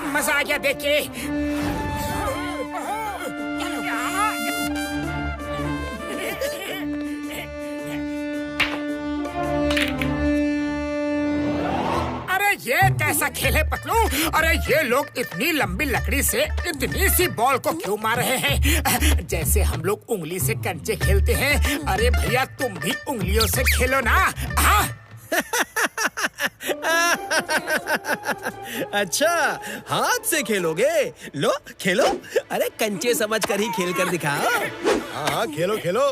मजा आ गया देख के। ये कैसा खेल है पतलू? अरे ये लोग इतनी लंबी लकड़ी से इतनी सी बॉल को क्यों मार रहे हैं? जैसे हम लोग उंगली से कंचे खेलते हैं। अरे भैया तुम भी उंगलियों से खेलो ना। हाँ? अच्छा, हाथ से खेलोगे? लो खेलो। अरे कंचे समझ कर ही खेल कर दिखाओ। हाँ खेलो खेलो।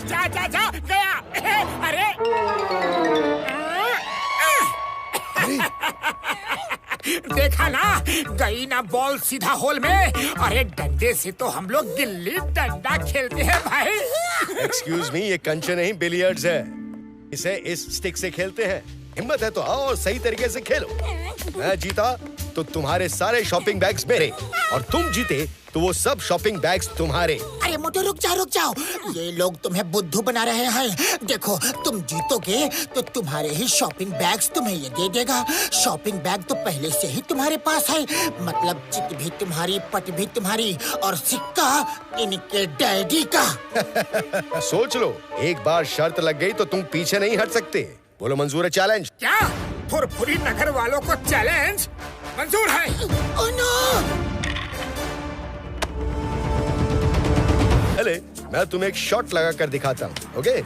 जा गया। अरे देखा ना, गई ना बॉल सीधा होल में। अरे डंडे से तो हम लोग गिल्ली डंडा खेलते हैं भाई। एक्सक्यूज मी, ये कंचे नहीं बिलियर्ड्स है। इसे इस स्टिक से खेलते हैं। हिम्मत है तो आओ और सही तरीके से खेलो। मैं जीता तो तुम्हारे सारे शॉपिंग बैग्स मेरे, और तुम जीते तो वो सब शॉपिंग बैग्स तुम्हारे। अरे मोटू रुक जाओ। ये लोग तुम्हें बुद्धू बना रहे हैं। देखो तुम जीतोगे तो तुम्हारे ही शॉपिंग बैग्स तुम्हें ये दे देगा। शॉपिंग बैग तो पहले से ही तुम्हारे पास है। मतलब चिट भी तुम्हारी, पट भी तुम्हारी, और सिक्का इनके डैडी का। सोच लो, एक बार शर्त लग गई तो तुम पीछे नहीं हट सकते। बोलो मंजूर है चैलेंज? क्या फुरफुरी नगर वालों को चैलेंज मंजूर है? Oh no! चले, मैं तुम्हें एक शॉट लगा कर दिखाता हूँ। ओके?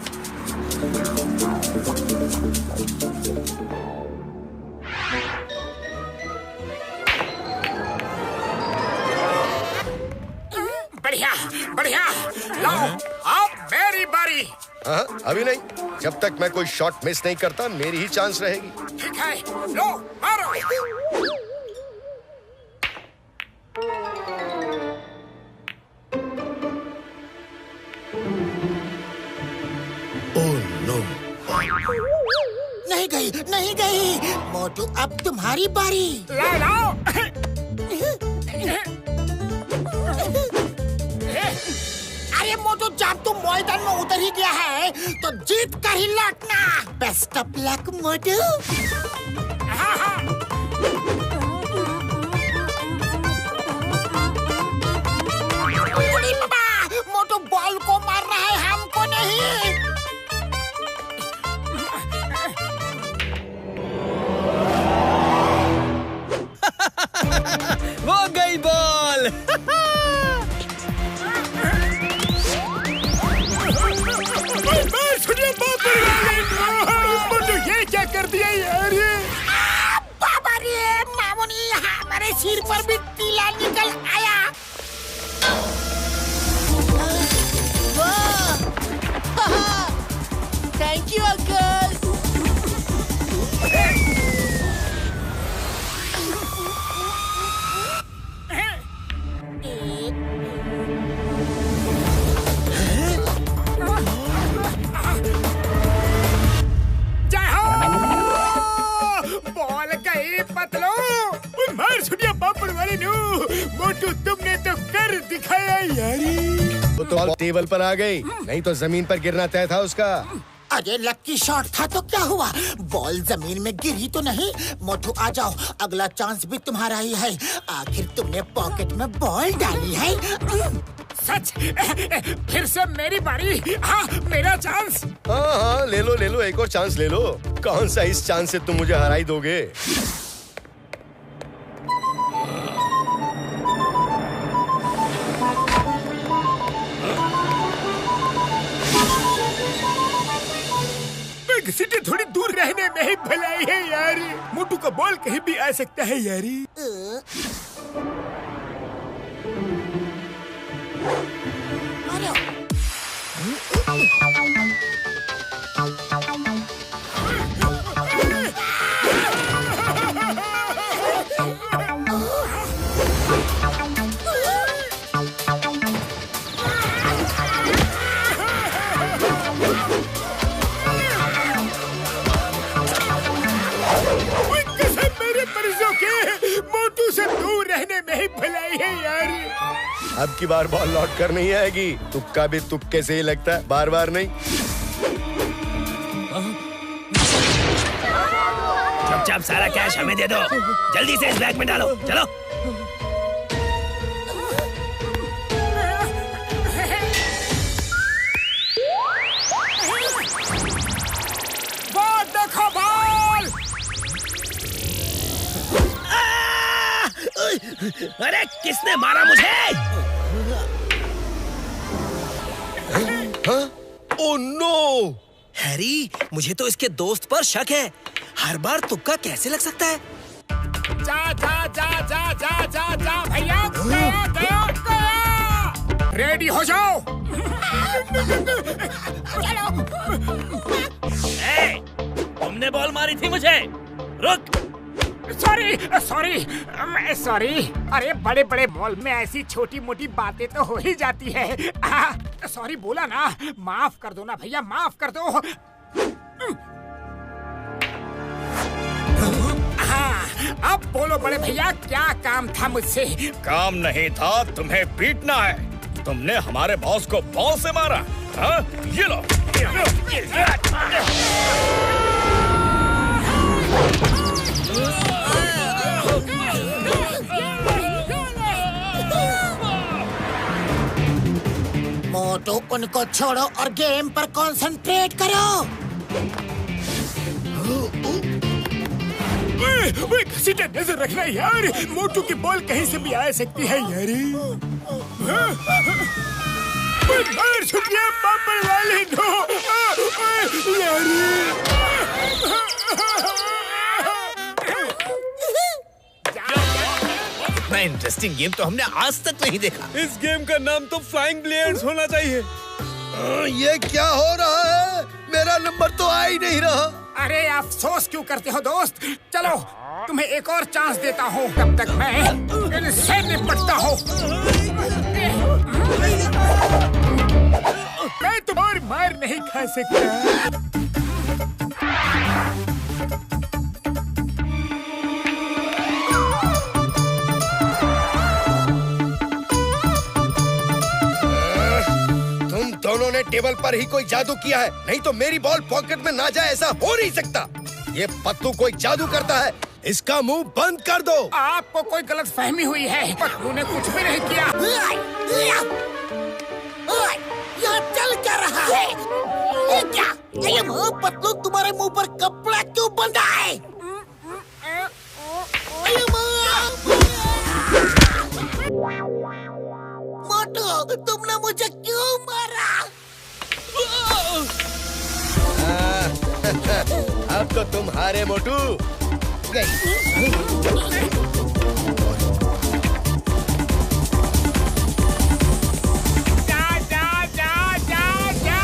बढ़िया। लो, अब मेरी बारी। हाँ, अभी नहीं। जब तक मैं कोई शॉट मिस नहीं करता, मेरी ही चांस रहेगी। ठीक है, लो मारो। Oh no! नहीं गई। मोटू अब तुम्हारी बारी। लाओ। अरे मोटू, जब तुम मैदान में उतर ही गया है तो जीत कर ही लौटना। Best of luck Motu. Motu ball को मार रहा है, हमको नहीं। वो गई बॉल। ये क्या कर दिया यार? बाबा रे, मामूनी, हमारे सिर पर भी टीला निकल आया। Thank you uncle. बॉल गई पतलू। मार छुटिया पापड़ वाली नू। मोटू तुमने तो कर दिखाया यारी। वो तो बॉल टेबल पर आ गई, नहीं तो जमीन पर गिरना तय था उसका। अरे लक्की शॉट था तो क्या हुआ? बॉल जमीन में गिरी तो नहीं। मोटू आ जाओ, अगला चांस भी तुम्हारा ही है। आखिर तुमने पॉकेट में बॉल डाली है। सच? फिर से मेरी बारी? हाँ, मेरा चांस। हाँ, ले लो, एक और चांस ले लो। कौन सा इस चांस से तुम मुझे हरा ही दोगे? सिटी थोड़ी दूर रहने में ही भलाई है यारी। मोटू का बॉल कहीं भी आ सकता है यारी। पे ही भलाई है यार। अब की बार बॉल लौट कर नहीं आएगी। तुक्का भी तुक्के से ही लगता है, बार बार नहीं। चुपचाप सारा कैश हमें दे दो। जल्दी से इस बैग में डालो, चलो। देखो बॉल। अरे किसने मारा मुझे? Oh no! हैरी, मुझे तो इसके दोस्त पर शक है। हर बार तुक्का कैसे लग सकता है? जा जा जा जा जा जा जा भैया, गया गया गया। रेडी हो जाओ। तुमने बॉल मारी थी मुझे। रुक। Sorry sorry sorry. अरे बड़े बड़े मॉल में ऐसी छोटी मोटी बातें तो हो ही जाती है। सॉरी बोला ना, माफ कर दो ना भैया, माफ कर दो। हाँ, अब बोलो बड़े भैया, क्या काम था मुझसे? काम नहीं था, तुम्हें पीटना है। तुमने हमारे बॉस को बॉल से मारा। हाँ? ये लो। मोटू, उनको छोड़ो और गेम पर कंसंट्रेट करो। घसीटे नजर रखना यार, मोटू की बॉल कहीं से भी आ सकती है यार। मार छुटिया पापड़ वाले दो यार। इतना इंटरेस्टिंग गेम तो हमने आज तक नहीं देखा। इस गेम का नाम तो फ्लाइंग बिलियर्ड्स होना चाहिए। ये क्या हो रहा है? मेरा नंबर तो आ ही नहीं रहा। अरे अफसोस क्यों करते हो दोस्त? चलो तुम्हें एक और चांस देता हूँ, तब तक मैं इनसे निपटता हूँ। मैं तुम्हारी मार नहीं खा सकता। दोनों ने टेबल पर ही कोई जादू किया है, नहीं तो मेरी बॉल पॉकेट में ना जाए, ऐसा हो नहीं सकता। ये पत्तू कोई जादू करता है, इसका मुंह बंद कर दो। आपको कोई गलत फहमी हुई है, पत्तू ने कुछ भी नहीं किया। यहाँ चल क्या रहा है? ये क्या? ये पतलू, तुम्हारे मुंह पर कपड़ा क्यों बंधा है? मोटू, तुमने मुझे क्यों मारा? अब तो तुम हारे मोटू। जा जा जा जा जा।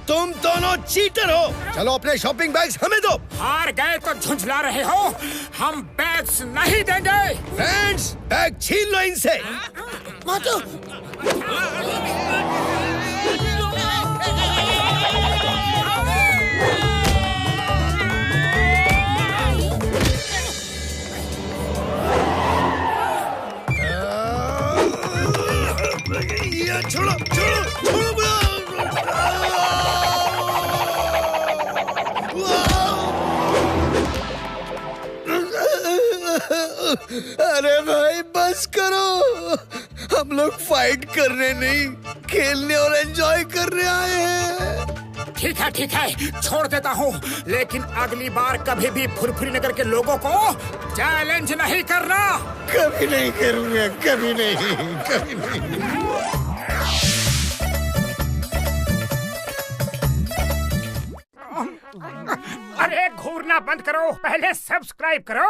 तुम दोनों चीटर हो। चलो अपने शॉपिंग बैग्स हमें दो। हार गए तो झुंझला रहे हो, हम बैग्स नहीं देंगे। फ्रेंड्स, बैग छीन लो इनसे। मोटू, छोड़ो छोड़ो छोड़ो। अरे भाई बस करो, हम लोग फाइट करने नहीं, खेलने और एंजॉय करने आए हैं। ठीक है, छोड़ देता हूँ, लेकिन अगली बार कभी भी फुरफुरी नगर के लोगों को चैलेंज नहीं करना। कभी नहीं करूँगा, कभी नहीं, कभी नहीं। अरे घूरना बंद करो, पहले सब्सक्राइब करो।